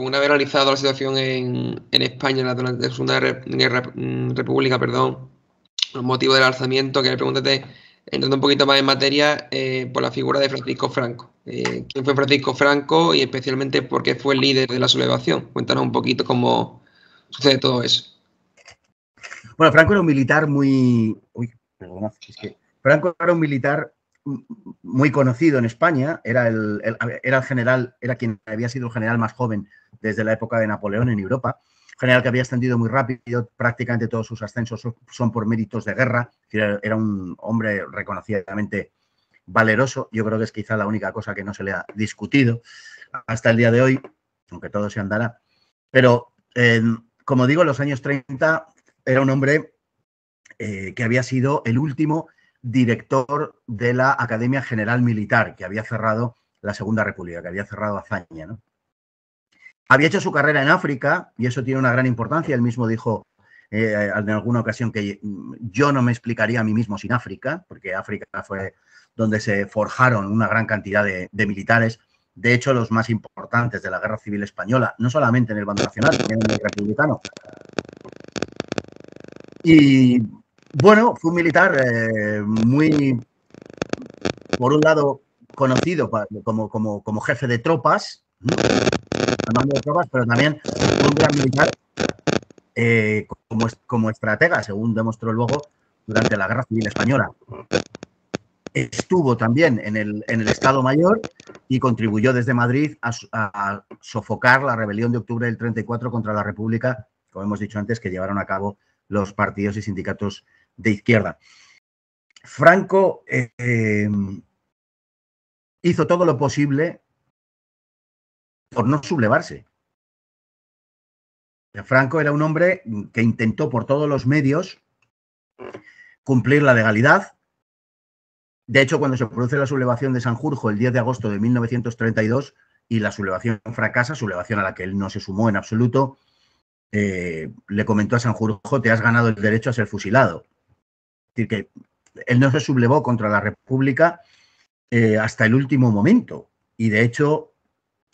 una vez analizado la situación en España durante la Segunda República, perdón, los motivos del alzamiento, que pregúntate, entrando un poquito más en materia, por la figura de Francisco Franco. ¿Quién fue Francisco Franco y especialmente por qué fue el líder de la sublevación? Cuéntanos un poquito cómo sucede todo eso. Bueno, Franco era un militar muy... Uy, perdona, es que Franco era un militar muy conocido en España, era el general, era quien había sido el general más joven desde la época de Napoleón en Europa, general que había ascendido muy rápido, prácticamente todos sus ascensos son por méritos de guerra, era un hombre reconocidamente valeroso, yo creo que es quizá la única cosa que no se le ha discutido hasta el día de hoy, aunque todo se andará, pero como digo, en los años 30 era un hombre que había sido el último director de la Academia General Militar, que había cerrado la Segunda República, que había cerrado Azaña, ¿no? Había hecho su carrera en África y eso tiene una gran importancia. Él mismo dijo en alguna ocasión que yo no me explicaría a mí mismo sin África, porque África fue donde se forjaron una gran cantidad de militares, de hecho los más importantes de la Guerra Civil Española, no solamente en el bando nacional, también en el republicano. Y bueno, fue un militar muy, por un lado, conocido como jefe de tropas, comando de tropas, pero también un gran militar como estratega, según demostró luego durante la Guerra Civil Española. Estuvo también en el Estado Mayor y contribuyó desde Madrid a sofocar la rebelión de octubre del 34 contra la República, como hemos dicho antes, que llevaron a cabo los partidos y sindicatos de izquierda. Franco hizo todo lo posible por no sublevarse. Franco era un hombre que intentó por todos los medios cumplir la legalidad. De hecho, cuando se produce la sublevación de Sanjurjo el 10 de agosto de 1932 y la sublevación fracasa, sublevación a la que él no se sumó en absoluto, le comentó a Sanjurjo: te has ganado el derecho a ser fusilado. Es decir, que él no se sublevó contra la República hasta el último momento. Y de hecho,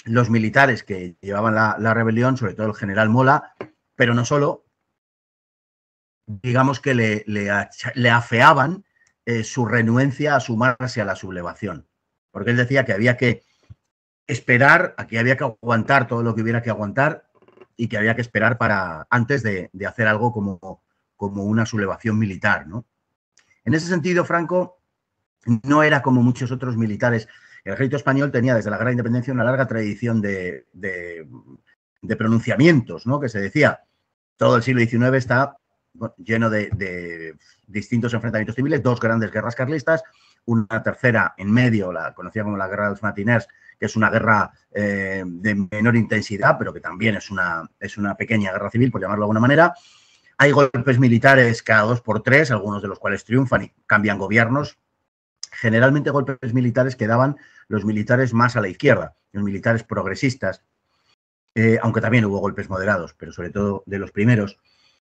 los militares que llevaban la rebelión, sobre todo el general Mola, pero no solo, digamos que le afeaban su renuencia a sumarse a la sublevación. Porque él decía que había que esperar, aquí había que aguantar todo lo que hubiera que aguantar y que había que esperar antes de hacer algo como una sublevación militar, ¿no? En ese sentido, Franco no era como muchos otros militares. El ejército español tenía desde la Guerra de Independencia una larga tradición de pronunciamientos, ¿no? Que se decía, todo el siglo XIX está lleno de distintos enfrentamientos civiles, dos grandes guerras carlistas, una tercera en medio, la conocida como la Guerra de los Matiners, que es una guerra de menor intensidad, pero que también es una pequeña guerra civil, por llamarlo de alguna manera. Hay golpes militares cada 2 por 3, algunos de los cuales triunfan y cambian gobiernos. Generalmente golpes militares que daban los militares más a la izquierda, los militares progresistas, aunque también hubo golpes moderados, pero sobre todo de los primeros.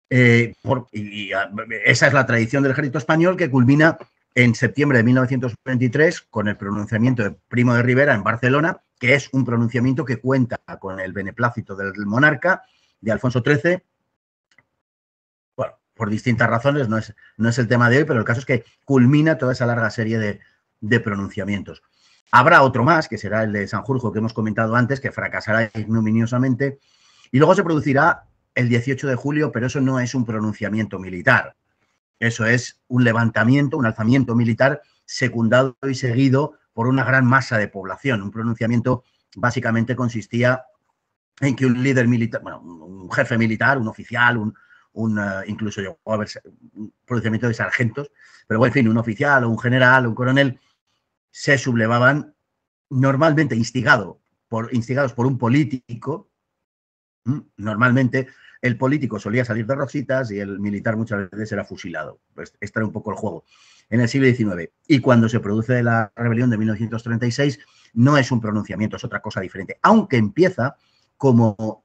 Esa es la tradición del ejército español, que culmina en septiembre de 1923 con el pronunciamiento de Primo de Rivera en Barcelona, que es un pronunciamiento que cuenta con el beneplácito del monarca, de Alfonso XIII. Bueno, por distintas razones, no es el tema de hoy, pero el caso es que culmina toda esa larga serie de pronunciamientos. Habrá otro más, que será el de Sanjurjo, que hemos comentado antes, que fracasará ignominiosamente, y luego se producirá el 18 de julio, pero eso no es un pronunciamiento militar. Eso es un levantamiento, un alzamiento militar secundado y seguido por una gran masa de población. Un pronunciamiento básicamente consistía en que un líder militar, bueno, un jefe militar, un oficial, incluso llegó a haber un pronunciamiento de sargentos, pero bueno, en fin, un oficial o un general o un coronel se sublevaban, normalmente instigados por un político. Normalmente el político solía salir de rositas y el militar muchas veces era fusilado. Pues este era un poco el juego en el siglo XIX. Y cuando se produce la rebelión de 1936, no es un pronunciamiento, es otra cosa diferente, aunque empieza como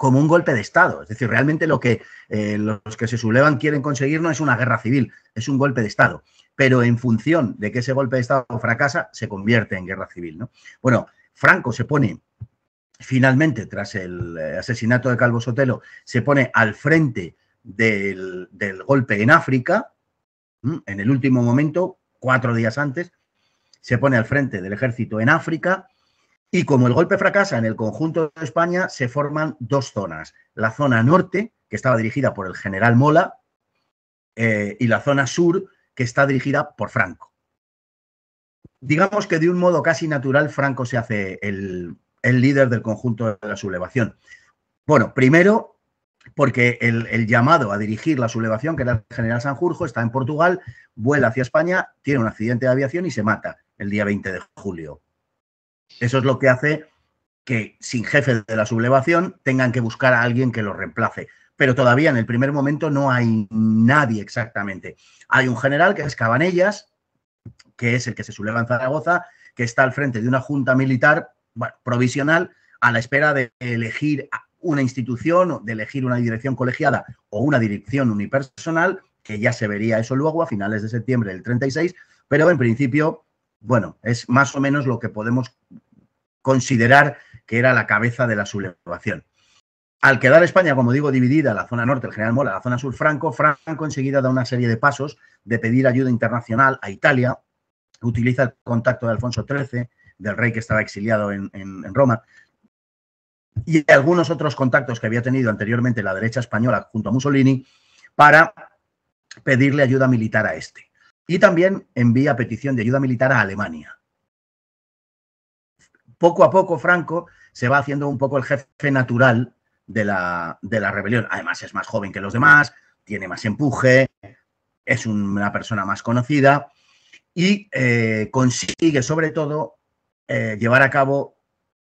un golpe de Estado. Es decir, realmente lo que los que se sublevan quieren conseguir no es una guerra civil, es un golpe de Estado. Pero en función de que ese golpe de Estado fracasa, se convierte en guerra civil, ¿no? Bueno, Franco se pone finalmente, tras el asesinato de Calvo Sotelo, se pone al frente del golpe en África, en el último momento, 4 días antes, se pone al frente del ejército en África, y como el golpe fracasa en el conjunto de España, se forman 2 zonas. La zona norte, que estaba dirigida por el general Mola, y la zona sur, que está dirigida por Franco. Digamos que de un modo casi natural, Franco se hace el líder del conjunto de la sublevación. Bueno, primero porque el llamado a dirigir la sublevación, que era el general Sanjurjo, está en Portugal, vuela hacia España, tiene un accidente de aviación y se mata el día 20 de julio. Eso es lo que hace que, sin jefe de la sublevación, tengan que buscar a alguien que lo reemplace. Pero todavía en el primer momento no hay nadie exactamente. Hay un general que es Cabanellas, que es el que se subleva en Zaragoza, que está al frente de una junta militar, bueno, provisional, a la espera de elegir una institución, de elegir una dirección colegiada o una dirección unipersonal, que ya se vería eso luego a finales de septiembre del 36, pero en principio, bueno, es más o menos lo que podemos considerar que era la cabeza de la sublevación. Al quedar España, como digo, dividida, la zona norte, el general Mola, la zona sur, Franco enseguida da una serie de pasos de pedir ayuda internacional a Italia, utiliza el contacto de Alfonso XIII, del rey que estaba exiliado en Roma, y algunos otros contactos que había tenido anteriormente la derecha española junto a Mussolini para pedirle ayuda militar a este. Y también envía petición de ayuda militar a Alemania. Poco a poco Franco se va haciendo un poco el jefe natural de la rebelión. Además es más joven que los demás, tiene más empuje, es una persona más conocida y consigue sobre todo llevar a cabo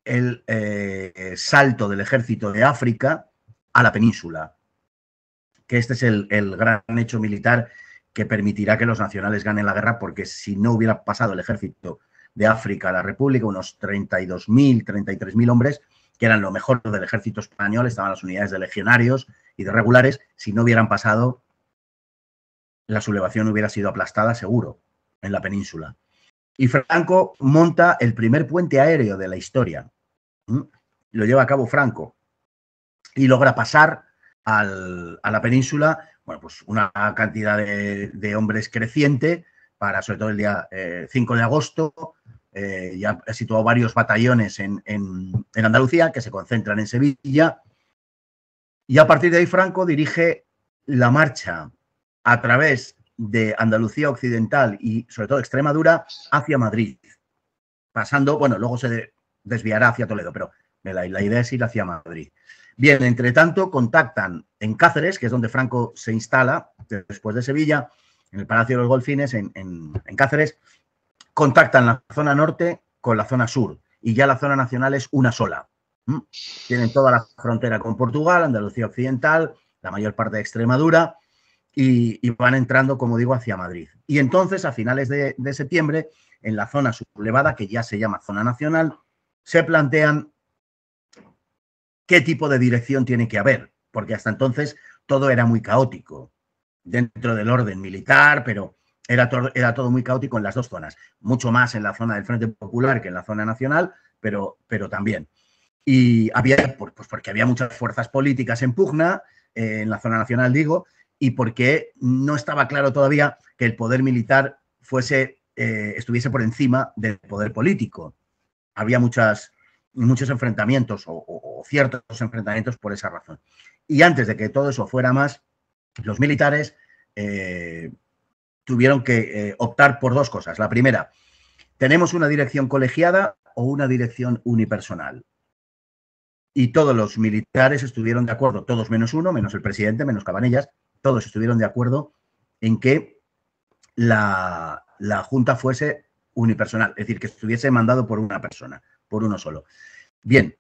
el salto del ejército de África a la península, que este es el gran hecho militar que permitirá que los nacionales ganen la guerra, porque si no hubiera pasado el ejército de África a la República, unos 32.000, 33.000 hombres, que eran lo mejor del ejército español, estaban las unidades de legionarios y de regulares, si no hubieran pasado, la sublevación hubiera sido aplastada seguro en la península. Y Franco monta el primer puente aéreo de la historia. Lo lleva a cabo Franco y logra pasar a la península, bueno, pues una cantidad de hombres creciente para, sobre todo el día 5 de agosto, ya ha situado varios batallones en Andalucía que se concentran en Sevilla, y a partir de ahí Franco dirige la marcha a través de Andalucía Occidental y sobre todo Extremadura hacia Madrid, pasando, bueno, luego se desviará hacia Toledo, pero la idea es ir hacia Madrid. Bien, entre tanto, contactan en Cáceres, que es donde Franco se instala después de Sevilla, en el Palacio de los Golfines, en Cáceres, contactan la zona norte con la zona sur y ya la zona nacional es una sola. Tienen toda la frontera con Portugal, Andalucía Occidental, la mayor parte de Extremadura y van entrando, como digo, hacia Madrid. Y entonces, a finales de septiembre, en la zona sublevada, que ya se llama zona nacional, se plantean qué tipo de dirección tiene que haber, porque hasta entonces todo era muy caótico dentro del orden militar, pero era todo muy caótico en las dos zonas, mucho más en la zona del Frente Popular que en la zona nacional, pero también. Y había, pues porque había muchas fuerzas políticas en pugna, en la zona nacional digo, y porque no estaba claro todavía que el poder militar estuviese por encima del poder político. Había muchos enfrentamientos o ciertos enfrentamientos por esa razón. Y antes de que todo eso fuera más, los militares tuvieron que optar por dos cosas. La primera, ¿tenemos una dirección colegiada o una dirección unipersonal? Y todos los militares estuvieron de acuerdo, todos menos uno, menos el presidente, menos Cabanellas, todos estuvieron de acuerdo en que la Junta fuese unipersonal, es decir, que estuviese mandado por una persona, por uno solo. Bien,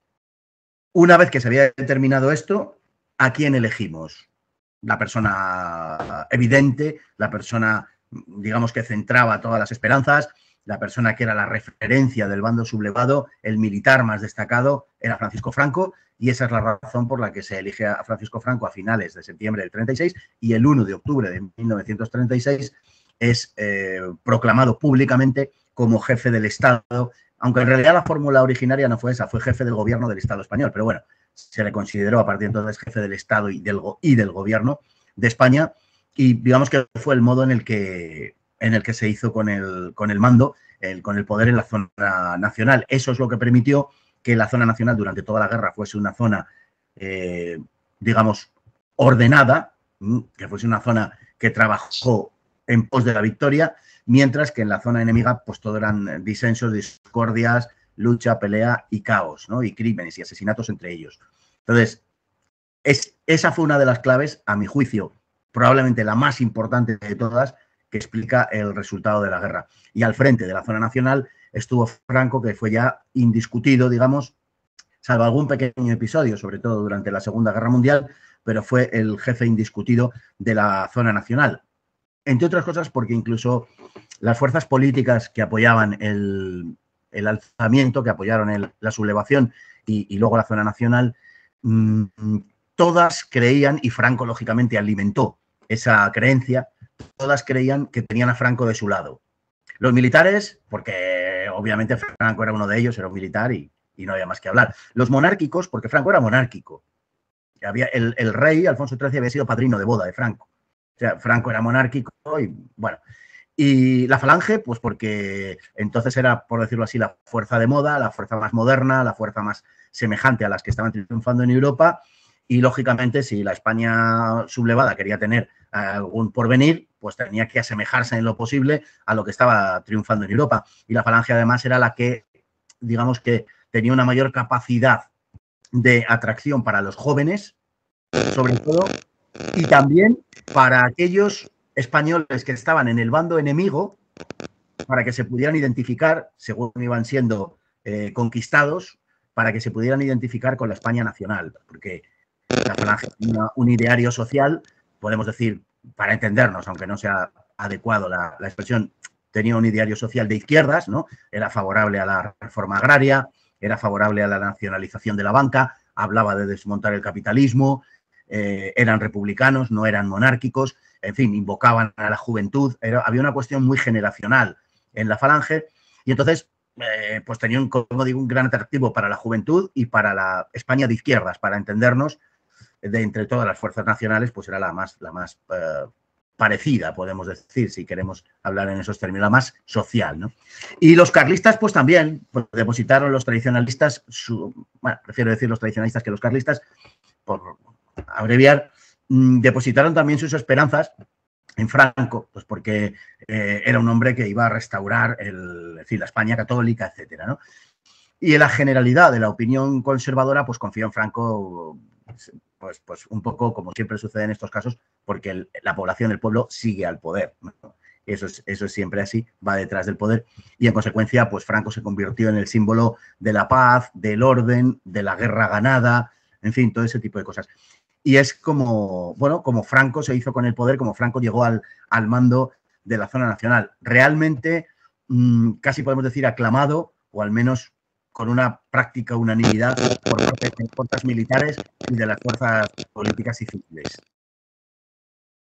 una vez que se había determinado esto, ¿a quién elegimos? La persona evidente, la persona, digamos, que centraba todas las esperanzas, la persona que era la referencia del bando sublevado, el militar más destacado, era Francisco Franco, y esa es la razón por la que se elige a Francisco Franco a finales de septiembre del 36, y el 1 de octubre de 1936 es proclamado públicamente como jefe del Estado aunque en realidad la fórmula originaria no fue esa, fue jefe del gobierno del Estado español, pero bueno, se le consideró a partir de entonces jefe del Estado y del gobierno de España, y digamos que fue el modo en el que se hizo con el mando, con el poder en la zona nacional. Eso es lo que permitió que la zona nacional durante toda la guerra fuese una zona, digamos, ordenada, que fuese una zona que trabajó en pos de la victoria, mientras que en la zona enemiga pues todo eran disensos, discordias, lucha, pelea y caos, ¿no? Y crímenes y asesinatos entre ellos. Entonces, esa fue una de las claves, a mi juicio, probablemente la más importante de todas, que explica el resultado de la guerra. Y al frente de la zona nacional estuvo Franco, que fue ya indiscutido, digamos, salvo algún pequeño episodio, sobre todo durante la Segunda Guerra Mundial, pero fue el jefe indiscutido de la zona nacional. Entre otras cosas porque incluso las fuerzas políticas que apoyaban el alzamiento, que apoyaron la sublevación y luego la zona nacional, todas creían, y Franco lógicamente alimentó esa creencia, todas creían que tenían a Franco de su lado. Los militares, porque obviamente Franco era uno de ellos, era un militar y no había más que hablar. Los monárquicos, porque Franco era monárquico. El rey, Alfonso XIII, había sido padrino de boda de Franco. O sea, Franco era monárquico y bueno. Y la falange, pues porque entonces era, por decirlo así, la fuerza de moda, la fuerza más moderna, la fuerza más semejante a las que estaban triunfando en Europa. Y lógicamente, si la España sublevada quería tener algún porvenir, pues tenía que asemejarse en lo posible a lo que estaba triunfando en Europa. Y la falange además era la que, digamos que tenía una mayor capacidad de atracción para los jóvenes, sobre todo, y también para aquellos españoles que estaban en el bando enemigo, para que se pudieran identificar, según iban siendo conquistados, para que se pudieran identificar con la España nacional, porque la falange tenía un ideario social, podemos decir, para entendernos, aunque no sea adecuado la expresión, tenía un ideario social de izquierdas, ¿no? Era favorable a la reforma agraria, era favorable a la nacionalización de la banca, hablaba de desmontar el capitalismo, eran republicanos, no eran monárquicos, en fin, invocaban a la juventud, había una cuestión muy generacional en la falange y entonces pues tenía, como digo, un gran atractivo para la juventud y para la España de izquierdas, para entendernos, de entre todas las fuerzas nacionales, pues era la más parecida, podemos decir, si queremos hablar en esos términos, la más social, ¿no? Y los carlistas, pues también, pues, depositaron los tradicionalistas, bueno, prefiero decir los tradicionalistas que los carlistas, por abreviar, depositaron también sus esperanzas en Franco, pues porque era un hombre que iba a restaurar la España católica, etcétera, ¿no? Y en la generalidad de la opinión conservadora, pues confió en Franco, pues un poco como siempre sucede en estos casos, porque la población, el pueblo, sigue al poder, ¿no? Eso es siempre así, va detrás del poder. Y en consecuencia, pues Franco se convirtió en el símbolo de la paz, del orden, de la guerra ganada, en fin, todo ese tipo de cosas. Y es como, bueno, como Franco se hizo con el poder, como Franco llegó al mando de la zona nacional. Realmente, casi podemos decir aclamado, o al menos con una práctica unanimidad por parte de las fuerzas militares y de las fuerzas políticas y civiles.